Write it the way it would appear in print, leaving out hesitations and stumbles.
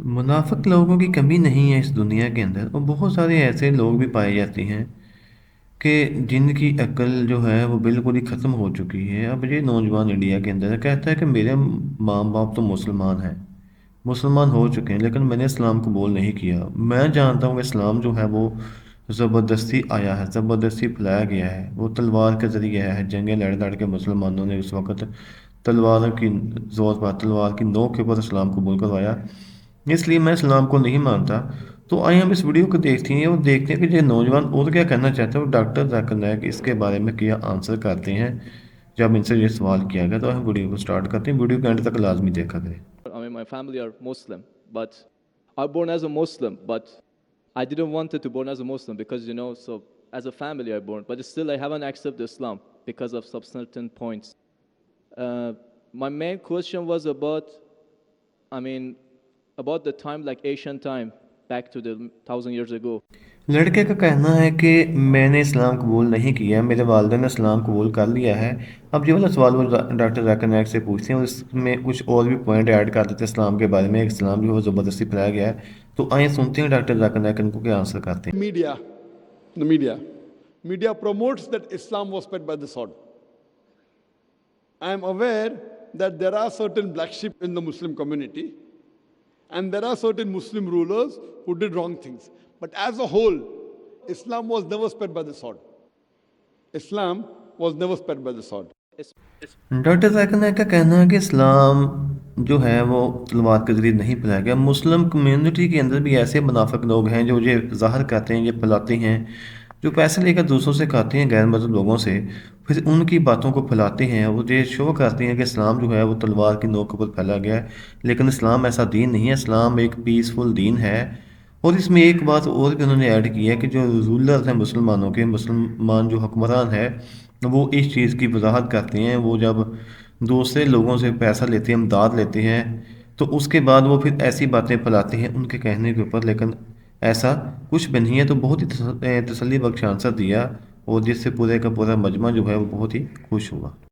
मुनाफ़िक लोगों की कमी नहीं है इस दुनिया के अंदर और बहुत सारे ऐसे लोग भी पाए जाते हैं कि जिनकी अक्ल जो है वो बिल्कुल ही ख़त्म हो चुकी है। अब ये नौजवान इंडिया के अंदर कहता है कि मेरे माँ बाप तो मुसलमान हैं, मुसलमान हो चुके हैं, लेकिन मैंने इस्लाम कबूल नहीं किया। मैं जानता हूँ कि इस्लाम जो है वो ज़बरदस्ती आया है, ज़बरदस्ती फैलाया गया है, वो तलवार के ज़रिए आया है। जंगें लड़ लड़ के मुसलमानों ने उस वक़्त तलवारों की ज़ोर पर, तलवार की नोक के ऊपर इस्लाम कबूल करवाया। इसलिए मैं इस्लाम को नहीं मानता। तो आइए हम इस वीडियो को देखते हैं और देखते हैं कि ये नौजवान और क्या कहना चाहता है। वो डॉक्टर जाकिर नाइक इसके बारे में क्या आंसर करते हैं जब इनसे ये सवाल किया गया। तो हम वीडियो को स्टार्ट करते हैं, वीडियो के एंड तक लाजमी देखा करें। I mean, my family are Muslim, but I was born as a Muslim, but I didn't want it to born as a Muslim because, so as a family I born, but still I haven't accepted Islam because of some certain points. Uh, my main question was about, I mean, about the time, like ancient time, back to the 1,000 years ago. लड़के का कहना है कि मैंने इस्लाम कबूल नहीं किया, मेरे वालिदैन ने इस्लाम कबूल कर लिया है। अब ये वाला सवाल वो डॉक्टर जाकिर नाइक से पूछते हैं और इसमें कुछ और भी पॉइंट ऐड कर देते हैं इस्लाम के बारे में। इस्लाम जो है ज़बरदस्ती फैलाया गया है। तो आइए सुनते हैं डॉक्टर जाकिर नाइक इनको क्या आंसर करते हैं। The media promotes that Islam was spread by the sword. I am aware that there are certain black sheep in the Muslim community, and there are certain Muslim rulers who did wrong things. But as a whole, Islam was never spread by the sword. Islam was never spread by the sword. Doctor Zakir Naik का कहना है कि इस्लाम जो है वो तलवार के ज़रिए नहीं फैलाया गया। मुस्लिम कम्युनिटी के अंदर भी ऐसे मुनाफिक लोग हैं जो ये ज़ाहिर करते हैं, ये फैलाते हैं, जो पैसे लेकर दूसरों से खाते हैं, गैर मज़हब लोगों से, फिर उनकी बातों को फैलाते हैं। वो ये शो करते हैं कि इस्लाम जो है वो तलवार की नोक पर फैला गया है, लेकिन इस्लाम ऐसा दीन नहीं है। इस्लाम एक पीसफुल दीन है। और इसमें एक बात और भी उन्होंने ऐड की है कि जो रूलर्स हैं मुसलमानों के, मुसलमान जो हुक्मरान है, वो इस चीज़ की वजाहत करते हैं। वो जब दूसरे लोगों से पैसा लेते हैं, इमदाद लेते हैं, तो उसके बाद वो फिर ऐसी बातें फैलाते हैं उनके कहने के ऊपर, लेकिन ऐसा कुछ भी नहीं है। तो बहुत ही तसल्ली बख्श आंसर दिया और जिससे पूरे का पूरा मजमा जो है वो बहुत ही खुश हुआ।